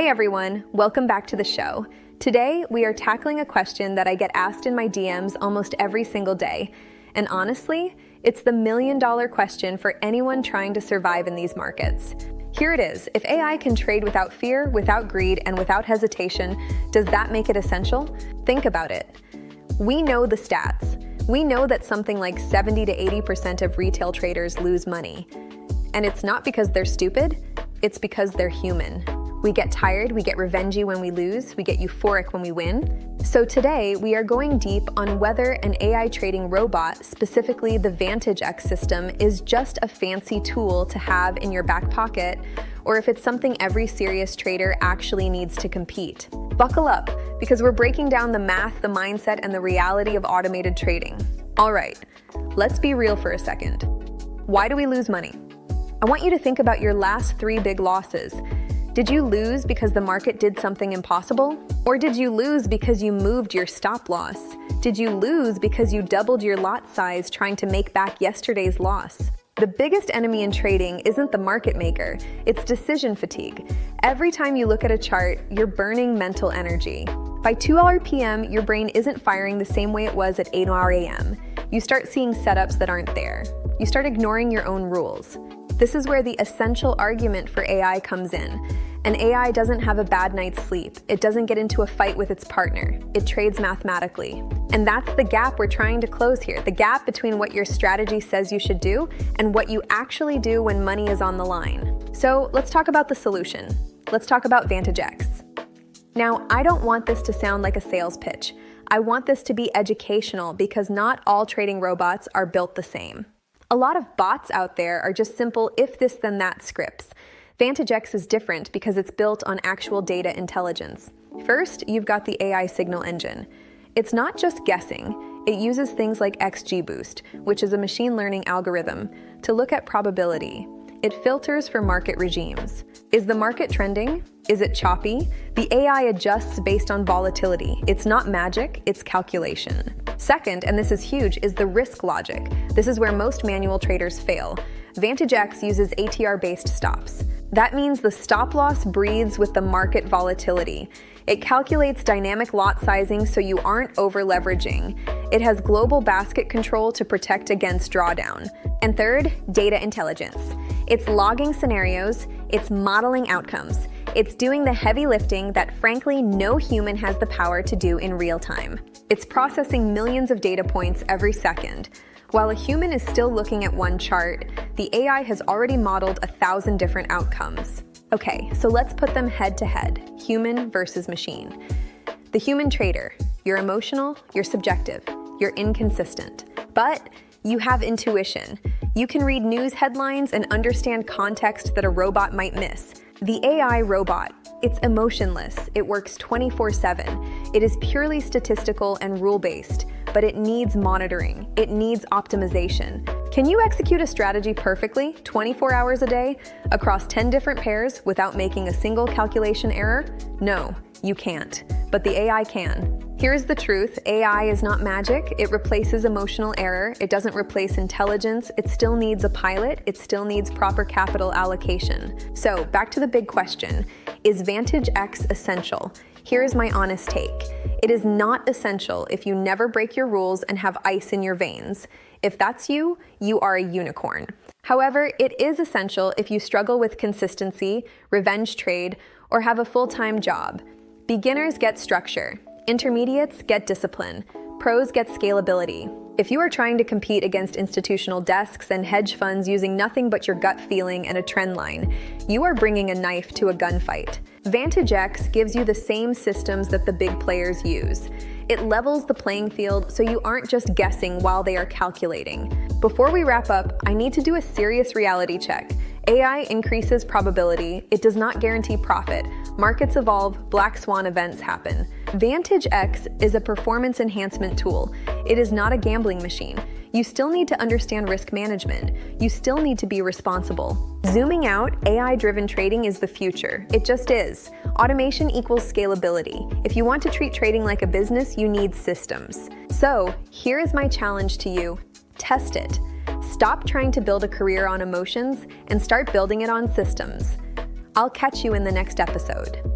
Hey everyone, welcome back to the show. Today, we are tackling a question that I get asked in my DMs almost every single day. And honestly, it's the million-dollar question for anyone trying to survive in these markets. Here it is. If AI can trade without fear, without greed, and without hesitation, does that make it essential? Think about it. We know the stats. We know that something like 70 to 80% of retail traders lose money. And it's not because they're stupid, it's because they're human. We get tired, we get revengey when we lose, we get euphoric when we win. So today, we are going deep on whether an AI trading robot, specifically the VantageX system, is just a fancy tool to have in your back pocket, or if it's something every serious trader actually needs to compete. Buckle up, because we're breaking down the math, the mindset, and the reality of automated trading. All right, let's be real for a second. Why do we lose money? I want you to think about your last 3 big losses. Did you lose because the market did something impossible? Or did you lose because you moved your stop loss? Did you lose because you doubled your lot size trying to make back yesterday's loss? The biggest enemy in trading isn't the market maker, it's decision fatigue. Every time you look at a chart, you're burning mental energy. By 2 p.m., your brain isn't firing the same way it was at 8 a.m. You start seeing setups that aren't there. You start ignoring your own rules. This is where the essential argument for AI comes in. An AI doesn't have a bad night's sleep. It doesn't get into a fight with its partner. It trades mathematically. And that's the gap we're trying to close here, the gap between what your strategy says you should do and what you actually do when money is on the line. So let's talk about the solution. Let's talk about VantageX. Now, I don't want this to sound like a sales pitch. I want this to be educational because not all trading robots are built the same. A lot of bots out there are just simple if this then that scripts. VantageX is different because it's built on actual data intelligence. First, you've got the AI signal engine. It's not just guessing. It uses things like XGBoost, which is a machine learning algorithm, to look at probability. It filters for market regimes. Is the market trending? Is it choppy? The AI adjusts based on volatility. It's not magic, it's calculation. Second, and this is huge, is the risk logic. This is where most manual traders fail. VantageX uses ATR-based stops. That means the stop loss breathes with the market volatility. It calculates dynamic lot sizing so you aren't over-leveraging. It has global basket control to protect against drawdown. And third, data intelligence. It's logging scenarios, it's modeling outcomes. It's doing the heavy lifting that frankly no human has the power to do in real time. It's processing millions of data points every second. While a human is still looking at one chart, the AI has already modeled 1,000 different outcomes. Okay, so let's put them head to head, human versus machine. The human trader, you're emotional, you're subjective, you're inconsistent, but you have intuition. You can read news headlines and understand context that a robot might miss. The AI robot, it's emotionless. It works 24/7. It is purely statistical and rule-based, but it needs monitoring. It needs optimization. Can you execute a strategy perfectly, 24 hours a day, across 10 different pairs without making a single calculation error? No, you can't, but the AI can. Here's the truth, AI is not magic. It replaces emotional error. It doesn't replace intelligence. It still needs a pilot. It still needs proper capital allocation. So back to the big question, is VantageX essential? Here is my honest take. It is not essential if you never break your rules and have ice in your veins. If that's you, you are a unicorn. However, it is essential if you struggle with consistency, revenge trade, or have a full-time job. Beginners get structure. Intermediates get discipline. Pros get scalability. If you are trying to compete against institutional desks and hedge funds using nothing but your gut feeling and a trend line, you are bringing a knife to a gunfight. VantageX gives you the same systems that the big players use. It levels the playing field so you aren't just guessing while they are calculating. Before we wrap up, I need to do a serious reality check. AI increases probability. It does not guarantee profit. Markets evolve, black swan events happen. VantageX is a performance enhancement tool. It is not a gambling machine. You still need to understand risk management. You still need to be responsible. Zooming out, AI-driven trading is the future. It just is. Automation equals scalability. If you want to treat trading like a business, you need systems. So, here is my challenge to you. Test it. Stop trying to build a career on emotions and start building it on systems. I'll catch you in the next episode.